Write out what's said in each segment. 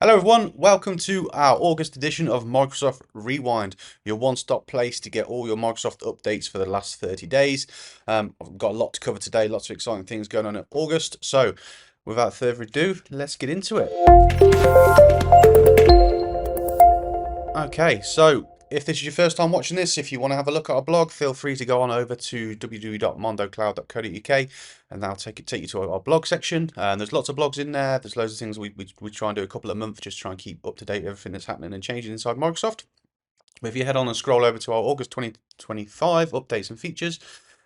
Hello everyone, welcome to our August edition of Microsoft Rewind, your one-stop place to get all your Microsoft updates for the last 30 days. I've got a lot to cover today, lots of exciting things going on in August. So without further ado, let's get into it. Okay, so if this is your first time watching this, if you want to have a look at our blog, feel free to go on over to www.mondocloud.co.uk and that'll take you to our blog section. And there's lots of blogs in there. There's loads of things we try and do a couple a month, just try and keep up to date everything that's happening and changing inside Microsoft. But if you head on and scroll over to our August 2025 updates and features,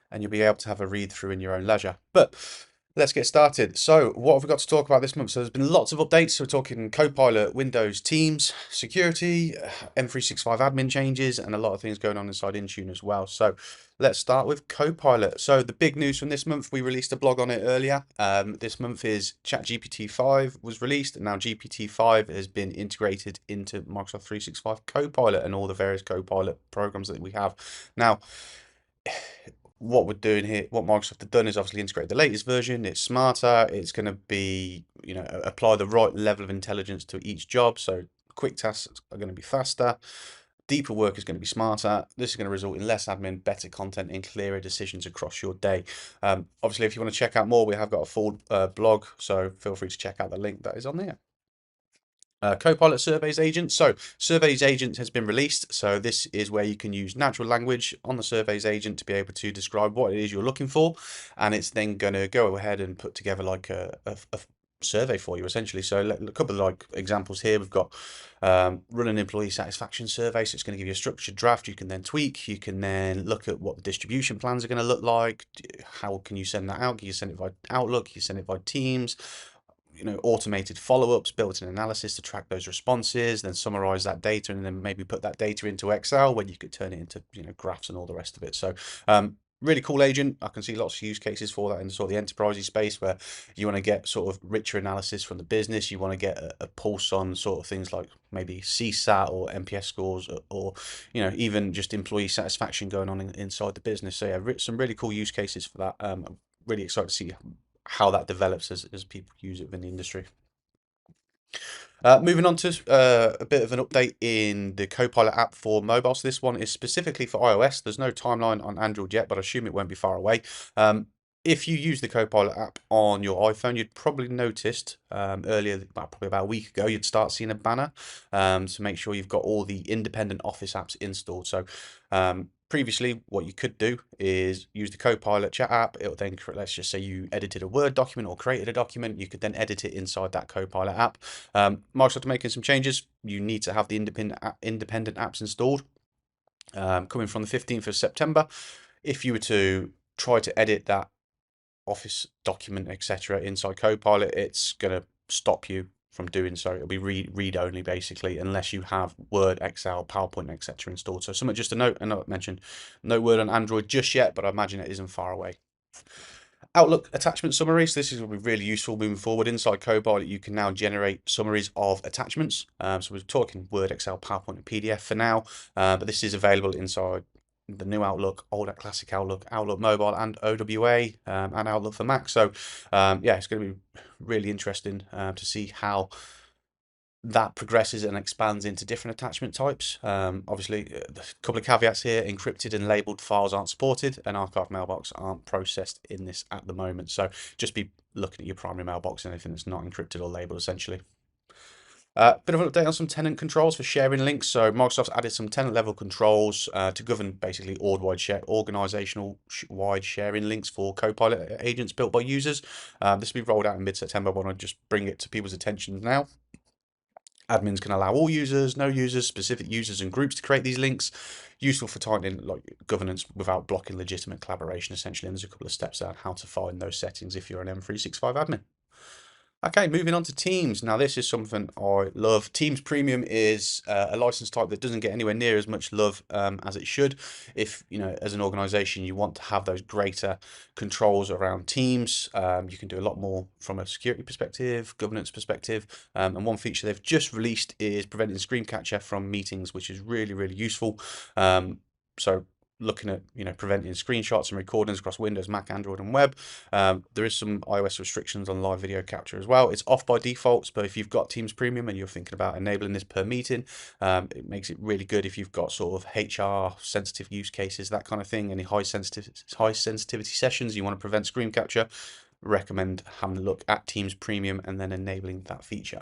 and you'll be able to have a read through in your own leisure. But let's get started. So what have we got to talk about this month? So there's been lots of updates. So we're talking Copilot, Windows, Teams, security, M365 admin changes, and a lot of things going on inside Intune as well. So let's start with Copilot. So the big news from this month, we released a blog on it earlier. This month is GPT-5 was released, and now GPT-5 has been integrated into Microsoft 365 Copilot and all the various Copilot programs that we have. Now, what we're doing here, what Microsoft have done is obviously integrate the latest version. It's smarter. It's going to be, apply the right level of intelligence to each job. So quick tasks are going to be faster. Deeper work is going to be smarter. This is going to result in less admin, better content, and clearer decisions across your day. Obviously, if you want to check out more, we have got a full blog, so feel free to check out the link that is on there. Copilot Surveys Agent. So Surveys Agent has been released. So this is where you can use natural language on the Surveys Agent to be able to describe what it is you're looking for. And it's then going to go ahead and put together like a survey for you essentially. So a couple of like examples here. We've got run an employee satisfaction survey. So it's going to give you a structured draft. You can then tweak. You can then look at what the distribution plans are going to look like. How can you send that out? Can you send it by Outlook? Can you send it by Teams? Automated follow-ups, built-in analysis to track those responses, then summarize that data, and then maybe put that data into Excel where you could turn it into graphs and all the rest of it. So really cool agent. I can see lots of use cases for that in sort of the enterprise space where you want to get sort of richer analysis from the business. You want to get a pulse on sort of things like maybe CSAT or NPS scores, or even just employee satisfaction going on inside the business. So yeah, some really cool use cases for that. I'm really excited to see how that develops as people use it within the industry. Moving on to a bit of an update in the Copilot app for mobile. So this one is specifically for iOS. There's no timeline on Android yet, but I assume it won't be far away. If you use the Copilot app on your iPhone, you'd probably noticed earlier, probably about a week ago, you'd start seeing a banner to make sure you've got all the independent Office apps installed. So previously, what you could do is use the Copilot chat app. It'll then, let's just say you edited a Word document or created a document, you could then edit it inside that Copilot app. Microsoft are making some changes. You need to have the independent apps installed. Coming from the 15th of September, if you were to try to edit that Office document, etc., inside Copilot, it's going to stop you from doing so. It'll be read only basically, unless you have Word, Excel, PowerPoint, etc. installed. So something just a note, and I mentioned no Word on Android just yet, but I imagine it isn't far away. Outlook attachment summaries. This is going to be really useful moving forward. Inside Copilot, you can now generate summaries of attachments. So we're talking Word, Excel, PowerPoint, and PDF for now, but this is available inside the new Outlook, old classic Outlook, Outlook Mobile, and OWA, and Outlook for Mac. So yeah, it's going to be really interesting to see how that progresses and expands into different attachment types. Obviously, a couple of caveats here: encrypted and labeled files aren't supported, and archive mailbox aren't processed in this at the moment. So just be looking at your primary mailbox and anything that's not encrypted or labeled, essentially. Bit of an update on some tenant controls for sharing links. So Microsoft's added some tenant level controls to govern basically organizational wide sharing links for Copilot agents built by users. This will be rolled out in mid-September. I want to just bring it to people's attention now. Admins can allow all users, no users, specific users and groups to create these links. Useful for tightening like governance without blocking legitimate collaboration, essentially. And there's a couple of steps on how to find those settings if you're an M365 admin. Okay, moving on to Teams. Now, this is something I love. Teams Premium is a license type that doesn't get anywhere near as much love as it should. If, as an organization, you want to have those greater controls around Teams, you can do a lot more from a security perspective, governance perspective. And one feature they've just released is preventing screen capture from meetings, which is really, really useful. So looking at preventing screenshots and recordings across Windows, Mac, Android, and web. There is some iOS restrictions on live video capture as well. It's off by default, but if you've got Teams Premium and you're thinking about enabling this per meeting, it makes it really good if you've got sort of HR sensitive use cases, that kind of thing. Any high sensitivity sessions you want to prevent screen capture. Recommend having a look at Teams Premium and then enabling that feature.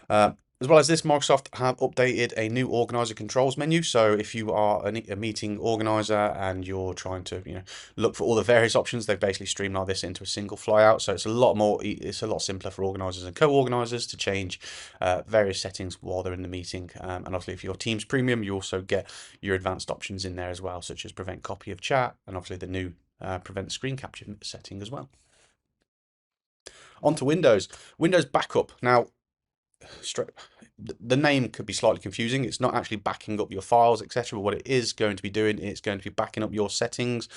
As well as this, Microsoft have updated a new organizer controls menu. So if you are a meeting organizer and you're trying to look for all the various options, they've basically streamlined this into a single flyout. So it's a lot simpler for organizers and co-organizers to change various settings while they're in the meeting. And obviously, if you're Teams Premium, you also get your advanced options in there as well, such as prevent copy of chat and obviously the new prevent screen capture setting as well. Onto Windows. Windows Backup. Now, the name could be slightly confusing. It's not actually backing up your files, etc. But what it is going to be doing, it's going to be backing up your settings,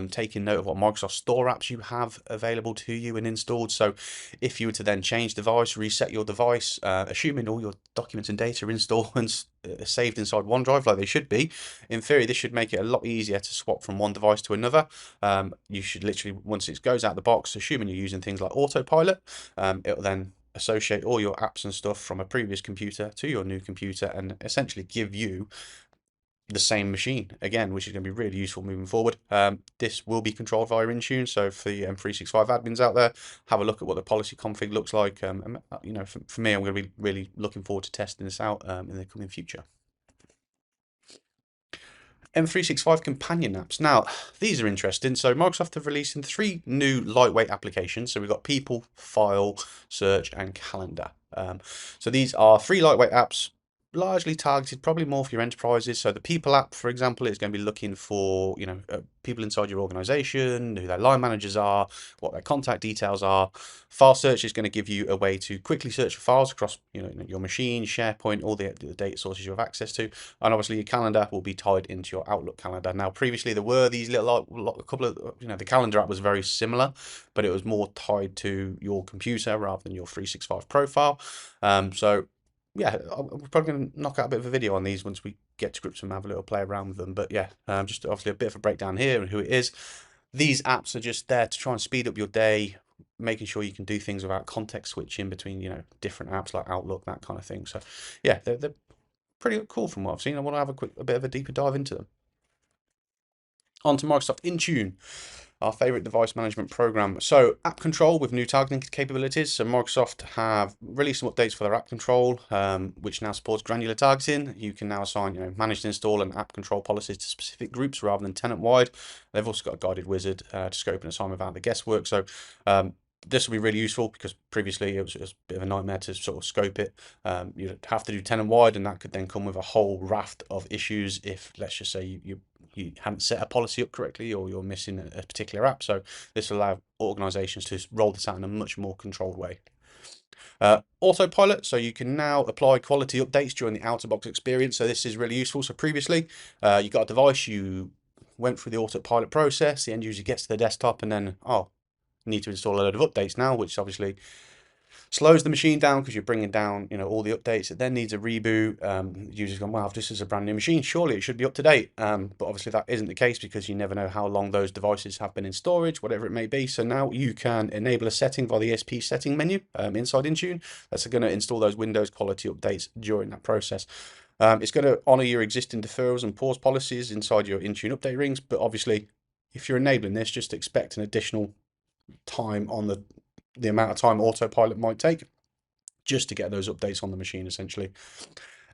taking note of what Microsoft Store apps you have available to you and installed. So if you were to then change device, reset your device, assuming all your documents and data are installed and saved inside OneDrive like they should be, in theory, this should make it a lot easier to swap from one device to another. You should literally, once it goes out of the box, assuming you're using things like Autopilot, it'll then associate all your apps and stuff from a previous computer to your new computer and essentially give you the same machine again, which is going to be really useful moving forward. This will be controlled via Intune, so for the M365 admins out there, have a look at what the policy config looks like. For me, I'm going to be really looking forward to testing this out in the coming future. M365 Companion Apps. Now, these are interesting. So Microsoft have released 3 new lightweight applications. So we've got People, File, Search, and Calendar. So these are 3 lightweight apps, largely targeted, probably more for your enterprises. So the People app, for example, is going to be looking for people inside your organization, who their line managers are, what their contact details are. File Search is going to give you a way to quickly search for files across your machine, SharePoint, all the data sources you have access to, and obviously your calendar will be tied into your Outlook calendar. Now, previously there were these a couple of the calendar app was very similar, but it was more tied to your computer rather than your 365 profile. So yeah, we're probably going to knock out a bit of a video on these once we get to grips and have a little play around with them. But yeah, just obviously a bit of a breakdown here and who it is. These apps are just there to try and speed up your day, making sure you can do things without context switching between different apps like Outlook, that kind of thing. So yeah, they're pretty cool from what I've seen. I want to have a bit of a deeper dive into them. On to Microsoft Intune, our favorite device management program. So app control with new targeting capabilities. So Microsoft have released some updates for their app control, which now supports granular targeting. You can now assign, managed install and app control policies to specific groups rather than tenant wide. They've also got a guided wizard to scope and assign without the guesswork. So this will be really useful because previously it was a bit of a nightmare to sort of scope it. You'd have to do tenant wide, and that could then come with a whole raft of issues if, let's just say, you haven't set a policy up correctly or you're missing a particular app. So this will allow organizations to roll this out in a much more controlled way. Autopilot, so you can now apply quality updates during the out-of-box experience. So this is really useful. So previously, you got a device, you went through the autopilot process, the end user gets to the desktop, and then, oh, need to install a load of updates now, which obviously slows the machine down because you're bringing down all the updates. It then needs a reboot. The user's gone, wow, if this is a brand new machine, surely it should be up to date. But obviously that isn't the case because you never know how long those devices have been in storage, whatever it may be. So now you can enable a setting via the ESP setting menu inside Intune that's going to install those Windows quality updates during that process. It's going to honor your existing deferrals and pause policies inside your Intune update rings, but obviously if you're enabling this, just expect an additional time on the amount of time autopilot might take just to get those updates on the machine essentially.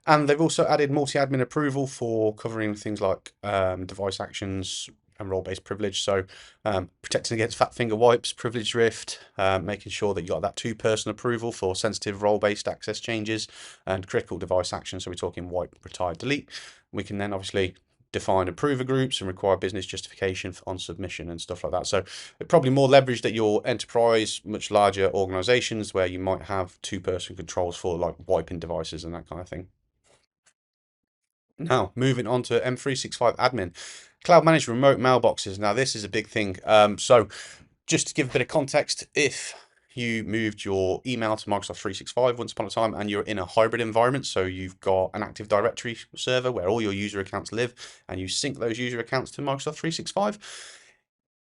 And they've also added multi-admin approval for covering things like device actions and role-based privilege. So protecting against fat finger wipes, privilege drift, making sure that you got that 2-person approval for sensitive role-based access changes and critical device actions. So we're talking wipe, retire, delete. We can then obviously define approver groups and require business justification on submission and stuff like that. So probably more leveraged at your enterprise, much larger organizations where you might have 2-person controls for like wiping devices and that kind of thing. Now, moving on to M365 admin, cloud managed remote mailboxes. Now, this is a big thing. So just to give a bit of context, if you moved your email to Microsoft 365 once upon a time and you're in a hybrid environment, so you've got an Active Directory server where all your user accounts live and you sync those user accounts to Microsoft 365.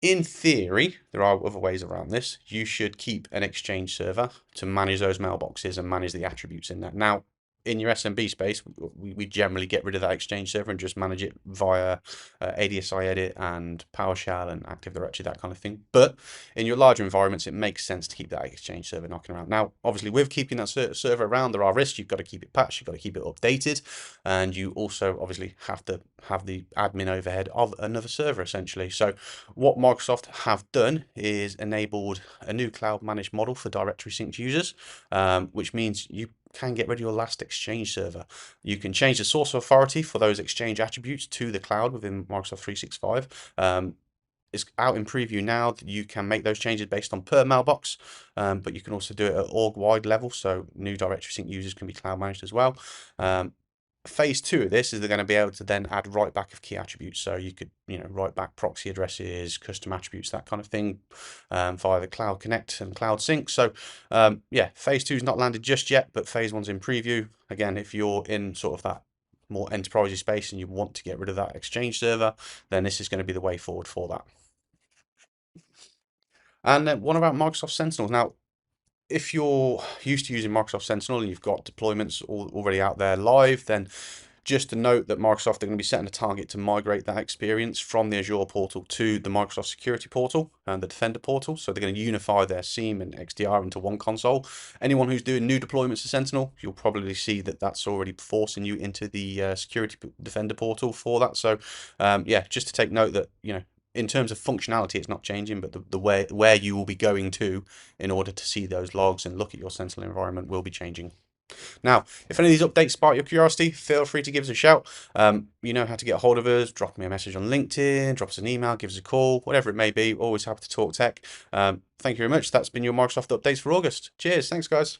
In theory, there are other ways around this. You should keep an Exchange server to manage those mailboxes and manage the attributes in that. Now, in your SMB space, we generally get rid of that Exchange server and just manage it via ADSI Edit and PowerShell and Active Directory, that kind of thing. But in your larger environments, it makes sense to keep that Exchange server knocking around. Now, obviously, with keeping that server around, there are risks. You've got to keep it patched, you've got to keep it updated, and you also obviously have to have the admin overhead of another server, essentially. So what Microsoft have done is enabled a new cloud managed model for directory synced users, which means you can get rid of your last Exchange server. You can change the source of authority for those Exchange attributes to the cloud within Microsoft 365. It's out in preview now. You can make those changes based on per mailbox, but you can also do it at org-wide level, so new directory sync users can be cloud managed as well. Phase 2 of this is they're going to be able to then add write back of key attributes. So you could, write back proxy addresses, custom attributes, that kind of thing, via the Cloud Connect and Cloud Sync. So yeah, phase 2 is not landed just yet, but phase 1's in preview. Again, if you're in sort of that more enterprisey space and you want to get rid of that Exchange server, then this is going to be the way forward for that. And then what about Microsoft Sentinel? Now, if you're used to using Microsoft Sentinel and you've got deployments already out there live, then just to note that Microsoft are going to be setting a target to migrate that experience from the Azure portal to the Microsoft Security portal and the Defender portal. So they're going to unify their SIEM and XDR into one console. Anyone who's doing new deployments to Sentinel, you'll probably see that that's already forcing you into the Security Defender portal for that. So yeah, just to take note that, in terms of functionality, it's not changing, but the way where you will be going to in order to see those logs and look at your Sentinel environment will be changing. Now, if any of these updates spark your curiosity, feel free to give us a shout. You know how to get a hold of us. Drop me a message on LinkedIn, drop us an email, give us a call, whatever it may be. Always happy to talk tech. Thank you very much. That's been your Microsoft Updates for August. Cheers. Thanks, guys.